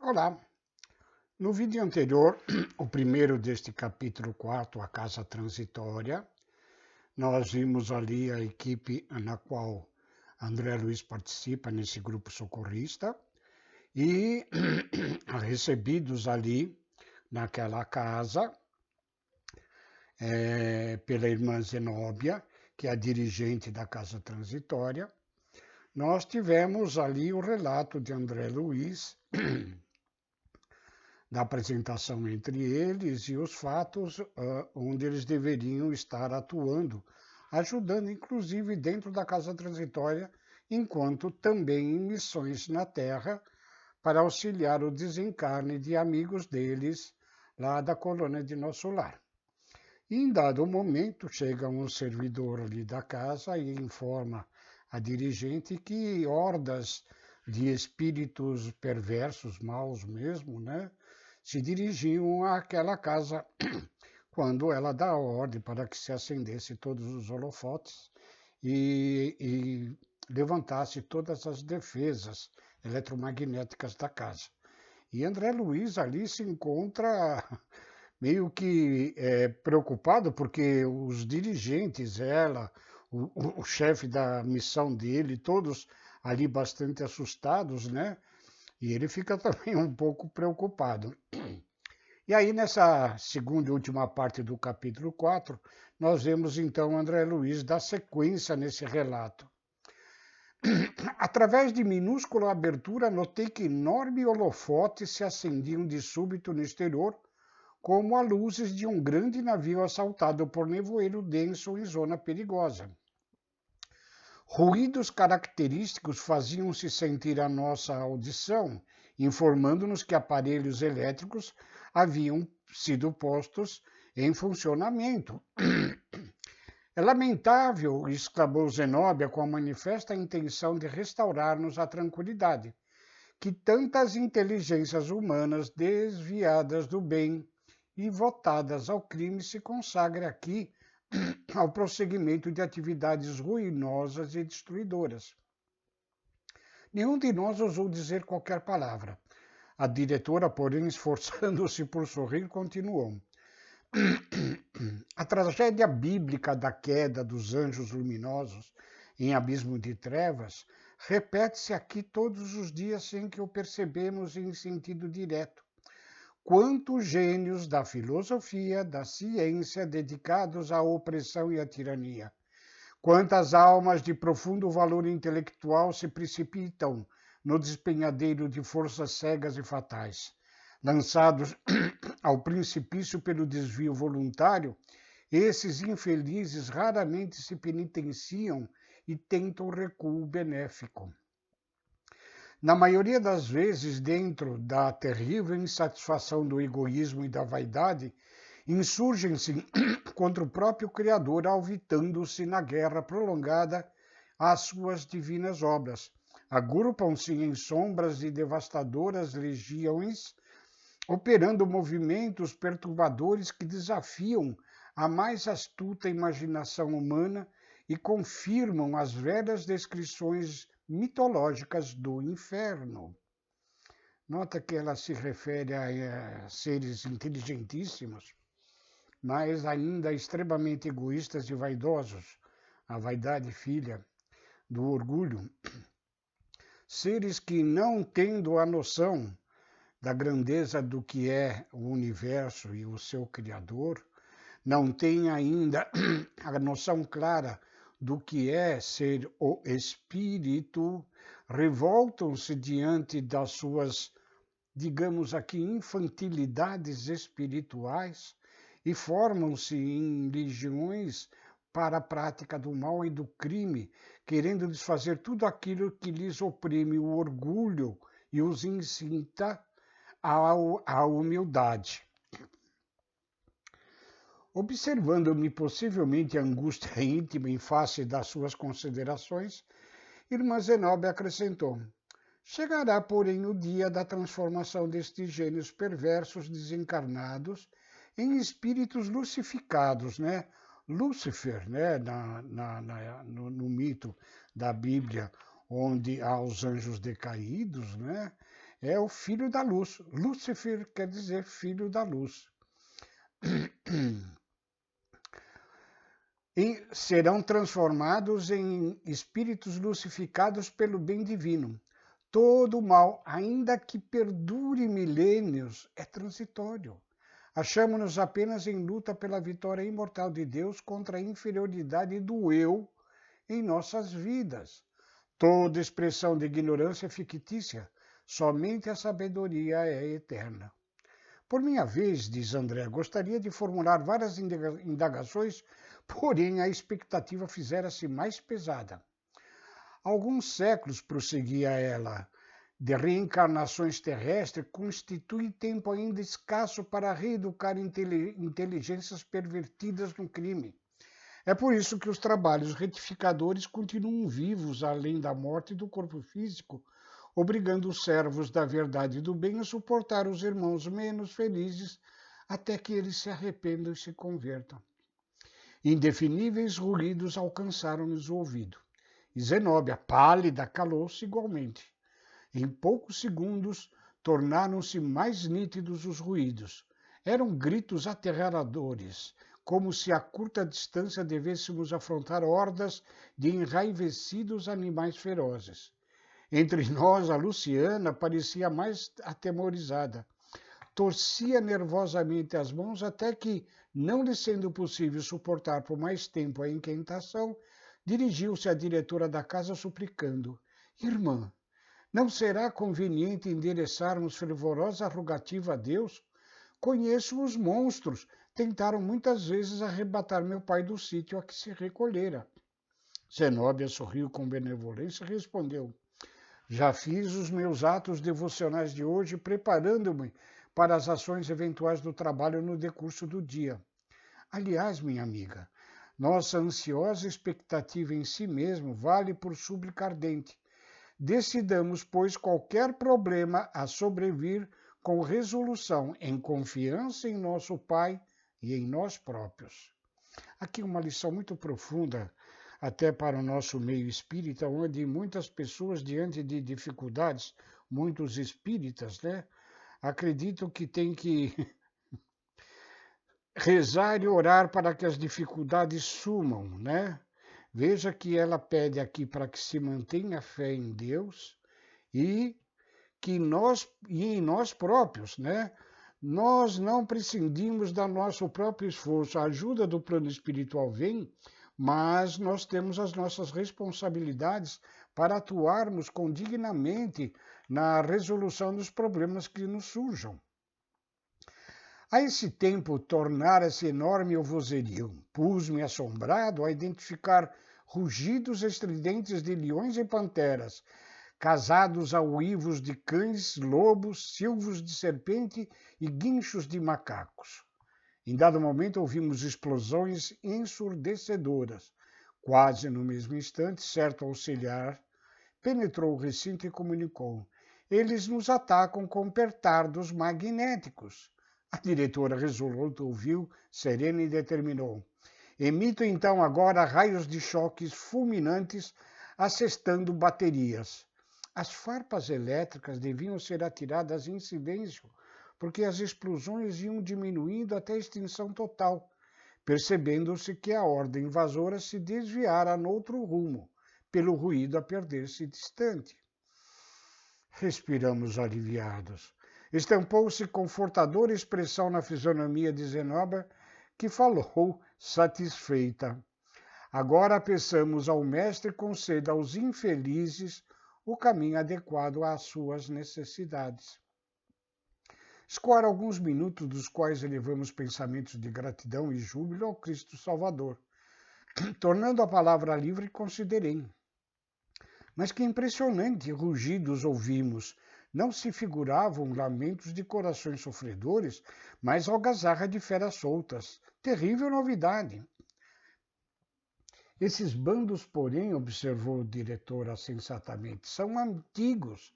Olá! No vídeo anterior, o primeiro deste capítulo 4, a casa transitória, nós vimos ali a equipe na qual André Luiz participa nesse grupo socorrista e recebidos ali naquela casa pela irmã Zenóbia, que é a dirigente da casa transitória, nós tivemos ali o relato de André Luiz da apresentação entre eles e os fatos onde eles deveriam estar atuando, ajudando inclusive dentro da casa transitória, enquanto também em missões na Terra para auxiliar o desencarne de amigos deles lá da colônia de Nosso Lar. E em dado momento chega um servidor ali da casa e informa a dirigente que hordas de espíritos perversos, maus mesmo, né, se dirigiam àquela casa quando ela dá ordem para que se acendesse todos os holofotes e levantasse todas as defesas eletromagnéticas da casa. E André Luiz ali se encontra meio que preocupado, porque os dirigentes, ela, o chefe da missão dele, todos ali bastante assustados, né? E ele fica também um pouco preocupado. E aí, nessa segunda e última parte do capítulo 4, nós vemos então André Luiz dar sequência nesse relato. Através de minúscula abertura, notei que enormes holofotes se acendiam de súbito no exterior, como a luzes de um grande navio assaltado por nevoeiro denso em zona perigosa. Ruídos característicos faziam-se sentir à nossa audição, informando-nos que aparelhos elétricos haviam sido postos em funcionamento. É lamentável, exclamou Zenóbia com a manifesta intenção de restaurar-nos a tranquilidade, que tantas inteligências humanas desviadas do bem e votadas ao crime se consagrem aqui ao prosseguimento de atividades ruinosas e destruidoras. Nenhum de nós ousou dizer qualquer palavra. A diretora, porém, esforçando-se por sorrir, continuou. A tragédia bíblica da queda dos anjos luminosos em abismo de trevas repete-se aqui todos os dias sem que o percebemos em sentido direto. Quantos gênios da filosofia, da ciência, dedicados à opressão e à tirania. Quantas almas de profundo valor intelectual se precipitam no despenhadeiro de forças cegas e fatais. Lançados ao precipício pelo desvio voluntário, esses infelizes raramente se penitenciam e tentam recuo benéfico. Na maioria das vezes, dentro da terrível insatisfação do egoísmo e da vaidade, insurgem-se contra o próprio Criador, alvitando-se na guerra prolongada às suas divinas obras. Agrupam-se em sombras e devastadoras legiões, operando movimentos perturbadores que desafiam a mais astuta imaginação humana e confirmam as velhas descrições mitológicas do inferno. Nota que ela se refere a seres inteligentíssimos, mas ainda extremamente egoístas e vaidosos, a vaidade filha do orgulho. Seres que, não tendo a noção da grandeza do que é o universo e o seu Criador, não têm ainda a noção clara do que é ser o Espírito, revoltam-se diante das suas, digamos aqui, infantilidades espirituais e formam-se em legiões para a prática do mal e do crime, querendo desfazer tudo aquilo que lhes oprime o orgulho e os incita à humildade. Observando-me possivelmente a angústia íntima em face das suas considerações, irmã Zenóbia acrescentou: chegará, porém, o dia da transformação destes gênios perversos desencarnados em espíritos lucificados, né? Lúcifer, né? No mito da Bíblia, onde há os anjos decaídos, né? É o filho da luz. Lúcifer quer dizer filho da luz. E serão transformados em espíritos lucificados pelo bem divino. Todo mal, ainda que perdure milênios, é transitório. Achamos-nos apenas em luta pela vitória imortal de Deus contra a inferioridade do eu em nossas vidas. Toda expressão de ignorância é fictícia, somente a sabedoria é eterna. Por minha vez, diz André, gostaria de formular várias indagações, porém a expectativa fizera-se mais pesada. Alguns séculos, prosseguia ela, de reencarnações terrestres constitui tempo ainda escasso para reeducar inteligências pervertidas no crime. É por isso que os trabalhos retificadores continuam vivos além da morte do corpo físico, obrigando os servos da verdade e do bem a suportar os irmãos menos felizes até que eles se arrependam e se convertam. Indefiníveis ruídos alcançaram-nos o ouvido. E Zenóbia, pálida, calou-se igualmente. Em poucos segundos, tornaram-se mais nítidos os ruídos. Eram gritos aterradores, como se a curta distância devêssemos afrontar hordas de enraivecidos animais ferozes. Entre nós, a Luciana parecia mais atemorizada. Torcia nervosamente as mãos até que, não lhe sendo possível suportar por mais tempo a inquietação, dirigiu-se à diretora da casa suplicando: Irmã, não será conveniente endereçarmos fervorosa rogativa a Deus? Conheço os monstros. Tentaram muitas vezes arrebatar meu pai do sítio a que se recolhera. Zenóbia sorriu com benevolência e respondeu: Já fiz os meus atos devocionais de hoje, preparando-me para as ações eventuais do trabalho no decurso do dia. Aliás, minha amiga, nossa ansiosa expectativa em si mesmo vale por súplica ardente. Decidamos, pois, qualquer problema a sobrevir com resolução, em confiança em nosso Pai e em nós próprios. Aqui uma lição muito profunda, até para o nosso meio espírita, onde muitas pessoas, diante de dificuldades, muitos espíritas, acreditam que tem que rezar e orar para que as dificuldades sumam, Veja que ela pede aqui para que se mantenha a fé em Deus e em nós próprios, Nós não prescindimos do nosso próprio esforço. A ajuda do plano espiritual vem, mas nós temos as nossas responsabilidades para atuarmos dignamente na resolução dos problemas que nos surjam. A esse tempo tornara-se enorme o vozerio. Pus-me assombrado a identificar rugidos estridentes de leões e panteras, casados a uivos de cães, lobos, silvos de serpente e guinchos de macacos. Em dado momento ouvimos explosões ensurdecedoras. Quase no mesmo instante, certo auxiliar penetrou o recinto e comunicou: Eles nos atacam com petardos magnéticos. A diretora resoluta ouviu, serena, e determinou: Emito então agora raios de choques fulminantes, assestando baterias. As farpas elétricas deviam ser atiradas em silêncio, porque as explosões iam diminuindo até a extinção total, percebendo-se que a ordem invasora se desviara noutro rumo, pelo ruído a perder-se distante. Respiramos aliviados. Estampou-se confortadora expressão na fisionomia de Zenóbia, que falou satisfeita. Agora peçamos ao Mestre conceda aos infelizes o caminho adequado às suas necessidades. Escoar alguns minutos, dos quais elevamos pensamentos de gratidão e júbilo ao Cristo Salvador. Tornando a palavra livre, considerei. Mas que impressionante rugidos ouvimos! Não se figuravam lamentos de corações sofredores, mas algazarra de feras soltas. Terrível novidade! Esses bandos, porém, observou o diretor sensatamente, são antigos.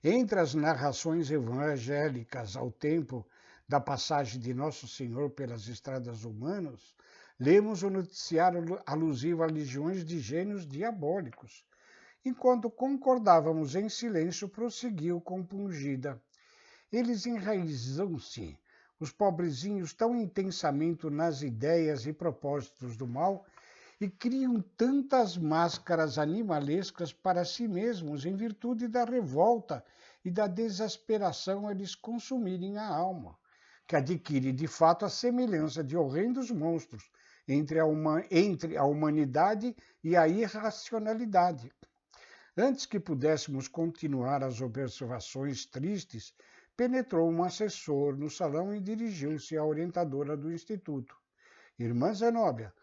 Entre as narrações evangélicas ao tempo da passagem de Nosso Senhor pelas estradas humanas, lemos o noticiário alusivo a legiões de gênios diabólicos. Enquanto concordávamos em silêncio, prosseguiu compungida. Eles enraizam-se, os pobrezinhos, tão intensamente nas ideias e propósitos do mal e criam tantas máscaras animalescas para si mesmos em virtude da revolta e da desesperação a lhes consumirem a alma, que adquire de fato a semelhança de horrendos monstros entre a humanidade e a irracionalidade. Antes que pudéssemos continuar as observações tristes, penetrou um assessor no salão e dirigiu-se à orientadora do instituto. Irmã Zenóbia,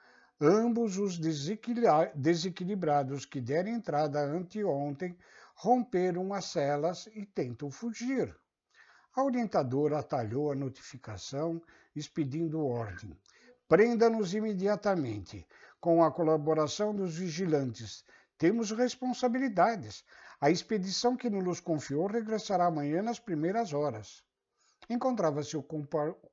ambos os desequilibrados que deram entrada anteontem romperam as celas e tentam fugir. A orientadora atalhou a notificação, expedindo ordem. Prenda-nos imediatamente. Com a colaboração dos vigilantes, temos responsabilidades. A expedição que nos confiou regressará amanhã nas primeiras horas. Encontrava-se o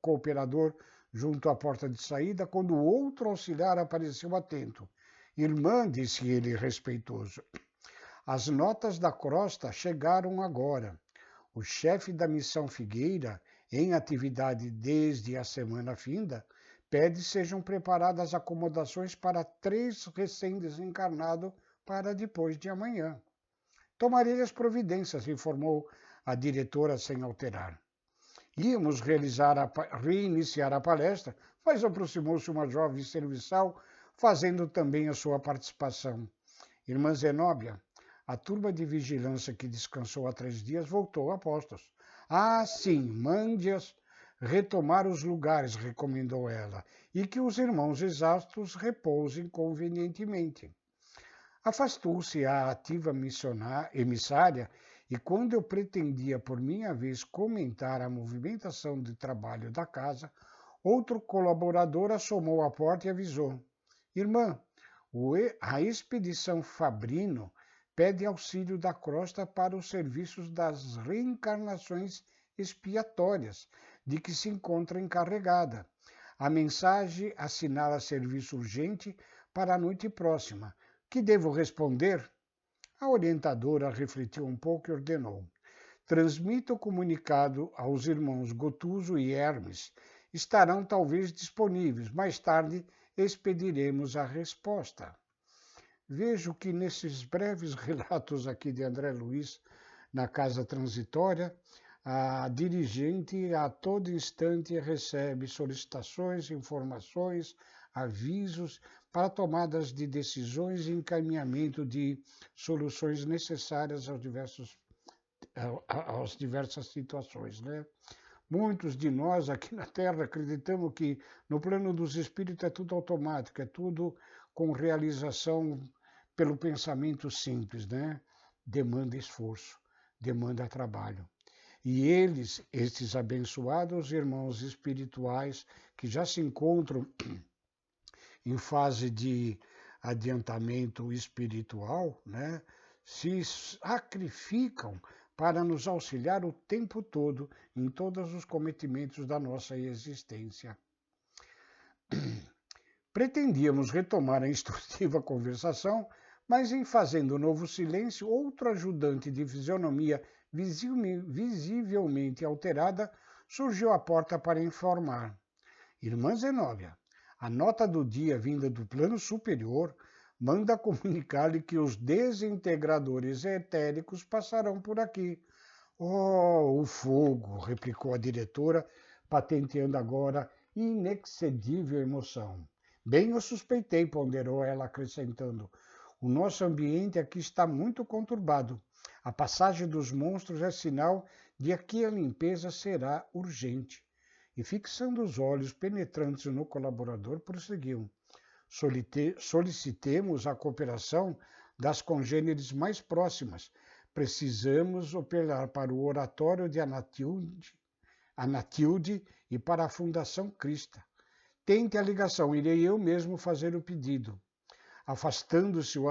cooperador junto à porta de saída quando o outro auxiliar apareceu atento. Irmã, disse ele respeitoso, as notas da crosta chegaram agora. O chefe da missão Figueira, em atividade desde a semana finda, pede sejam preparadas acomodações para 3 recém-desencarnados para depois de amanhã. Tomarei as providências, informou a diretora sem alterar. Íamos reiniciar a palestra, mas aproximou-se uma jovem serviçal, fazendo também a sua participação. Irmã Zenóbia, a turma de vigilância que descansou há 3 dias voltou a postos. Ah, sim, mande-as retomar os lugares, recomendou ela, e que os irmãos exaustos repousem convenientemente. Afastou-se a ativa emissária e quando eu pretendia, por minha vez, comentar a movimentação de trabalho da casa, outro colaborador assomou à porta e avisou. Irmã, a expedição Fabrino pede auxílio da crosta para os serviços das reencarnações expiatórias, de que se encontra encarregada. A mensagem assinala serviço urgente para a noite próxima. Que devo responder? A orientadora refletiu um pouco e ordenou. Transmita o comunicado aos irmãos Gotuso e Hermes. Estarão talvez disponíveis. Mais tarde expediremos a resposta. Vejo que nesses breves relatos aqui de André Luiz na casa transitória, a dirigente a todo instante recebe solicitações, informações, avisos para tomadas de decisões e encaminhamento de soluções necessárias às diversas situações, né? Muitos de nós aqui na Terra acreditamos que no plano dos espíritos é tudo automático, é tudo com realização pelo pensamento simples, né? Demanda esforço, demanda trabalho. E eles, estes abençoados irmãos espirituais que já se encontram em fase de adiantamento espiritual, né, se sacrificam para nos auxiliar o tempo todo em todos os cometimentos da nossa existência. Pretendíamos retomar a instrutiva conversação, mas em fazendo novo silêncio, outro ajudante de fisionomia visivelmente alterada surgiu à porta para informar. Irmã Zenóbia, a nota do dia vinda do plano superior manda comunicar-lhe que os desintegradores etéricos passarão por aqui. Oh, o fogo, replicou a diretora, patenteando agora inexcedível emoção. Bem eu suspeitei, ponderou ela, acrescentando. O nosso ambiente aqui está muito conturbado. A passagem dos monstros é sinal de que a limpeza será urgente. E fixando os olhos penetrantes no colaborador, prosseguiu. Solicitemos a cooperação das congêneres mais próximas. Precisamos apelar para o oratório de Anatilde e para a Fundação Crista. Tente a ligação, irei eu mesmo fazer o pedido. Afastando-se o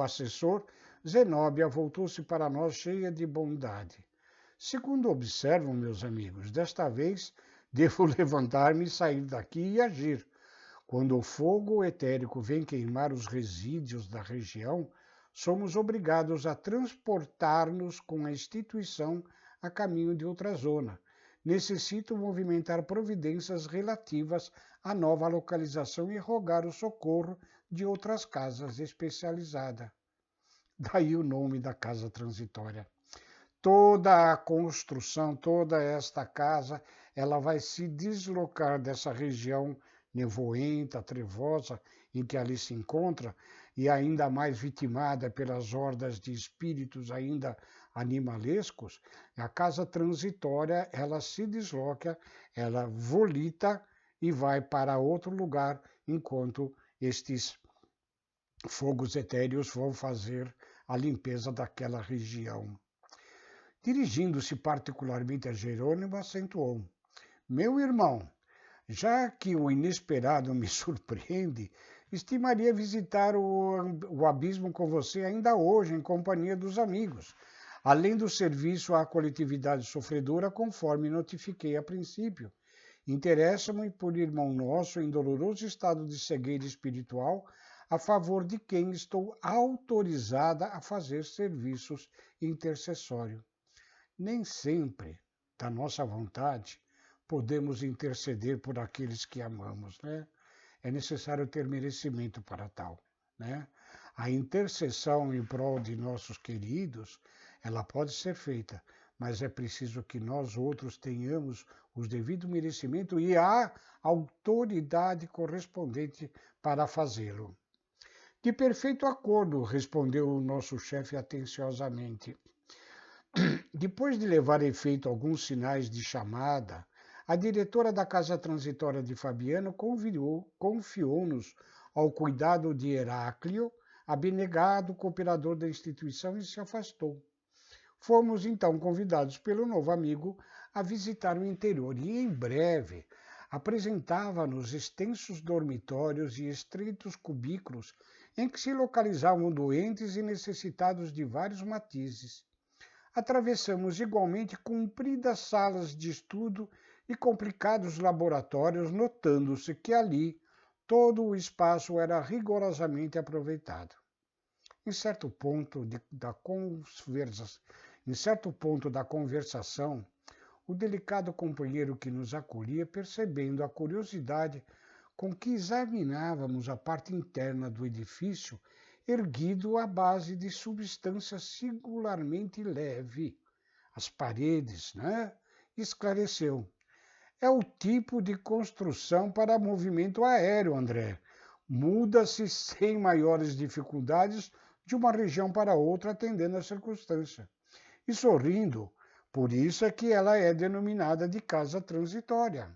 assessor, Zenóbia voltou-se para nós cheia de bondade. Segundo observam, meus amigos, desta vez devo levantar-me e sair daqui e agir. Quando o fogo etérico vem queimar os resíduos da região, somos obrigados a transportar-nos com a instituição a caminho de outra zona. Necessito movimentar providências relativas à nova localização e rogar o socorro de outras casas especializadas. Daí o nome da casa transitória. Toda a construção, toda esta casa, ela vai se deslocar dessa região nevoenta, trevosa, em que ali se encontra, e ainda mais vitimada pelas hordas de espíritos ainda animalescos. A casa transitória, ela se desloca, ela volita e vai para outro lugar, enquanto estes fogos etéreos vão fazer a limpeza daquela região. Dirigindo-se particularmente a Jerônimo, acentuou: Meu irmão, já que o inesperado me surpreende, estimaria visitar o abismo com você ainda hoje, em companhia dos amigos, além do serviço à coletividade sofredora, conforme notifiquei a princípio. Interessa-me por irmão nosso em doloroso estado de cegueira espiritual, a favor de quem estou autorizada a fazer serviços intercessórios. Nem sempre, da nossa vontade, podemos interceder por aqueles que amamos, né? É necessário ter merecimento para tal, né? A intercessão em prol de nossos queridos, ela pode ser feita, mas é preciso que nós outros tenhamos o devido merecimento e a autoridade correspondente para fazê-lo. De perfeito acordo, respondeu o nosso chefe atenciosamente. Depois de levar efeito alguns sinais de chamada, a diretora da Casa Transitória de Fabiano confiou-nos ao cuidado de Heráclio, abnegado cooperador da instituição, e se afastou. Fomos então convidados pelo novo amigo a visitar o interior e, em breve, apresentava-nos extensos dormitórios e estreitos cubículos em que se localizavam doentes e necessitados de vários matizes. Atravessamos igualmente compridas salas de estudo e complicados laboratórios, notando-se que ali todo o espaço era rigorosamente aproveitado. Em certo ponto da conversação, o delicado companheiro que nos acolhia, percebendo a curiosidade com que examinávamos a parte interna do edifício, erguido à base de substância singularmente leve, as paredes, né? Esclareceu. É o tipo de construção para movimento aéreo, André. Muda-se sem maiores dificuldades de uma região para outra, atendendo à circunstância. E sorrindo, por isso é que ela é denominada de casa transitória.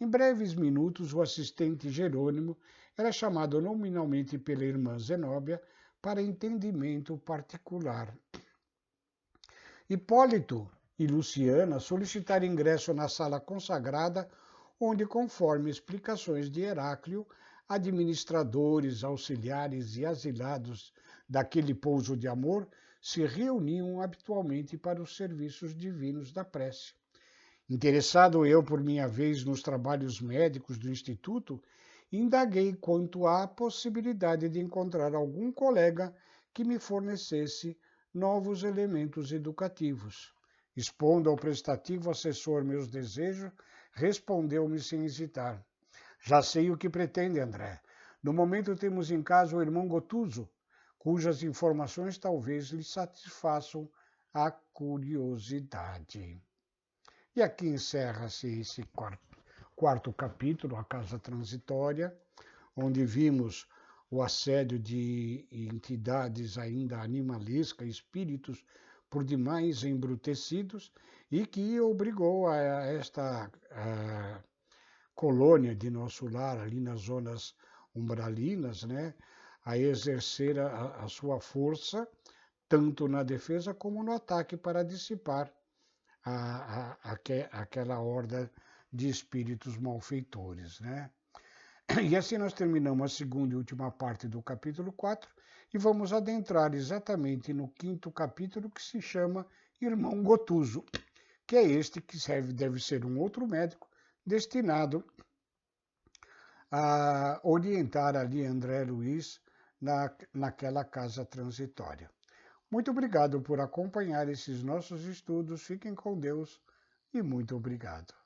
Em breves minutos, o assistente Jerônimo era chamado nominalmente pela irmã Zenóbia para entendimento particular. Hipólito e Luciana solicitaram ingresso na sala consagrada, onde, conforme explicações de Heráclio, administradores, auxiliares e asilados daquele pouso de amor se reuniam habitualmente para os serviços divinos da prece. Interessado eu, por minha vez, nos trabalhos médicos do Instituto, indaguei quanto à possibilidade de encontrar algum colega que me fornecesse novos elementos educativos. Expondo ao prestativo assessor meus desejos, respondeu-me sem hesitar. Já sei o que pretende, André. No momento temos em casa o irmão Gotuso, cujas informações talvez lhe satisfaçam a curiosidade. E aqui encerra-se esse quarto capítulo, a Casa Transitória, onde vimos o assédio de entidades ainda animalescas, espíritos por demais embrutecidos, e que obrigou a esta colônia de nosso lar, ali nas zonas umbralinas, né, a exercer a sua força, tanto na defesa como no ataque, para dissipar aquela horda de espíritos malfeitores, né? E assim nós terminamos a segunda e última parte do capítulo 4 e vamos adentrar exatamente no quinto capítulo, que se chama Irmão Gotuso, que é este que deve ser um outro médico destinado a orientar ali André Luiz naquela casa transitória. Muito obrigado por acompanhar esses nossos estudos. Fiquem com Deus e muito obrigado.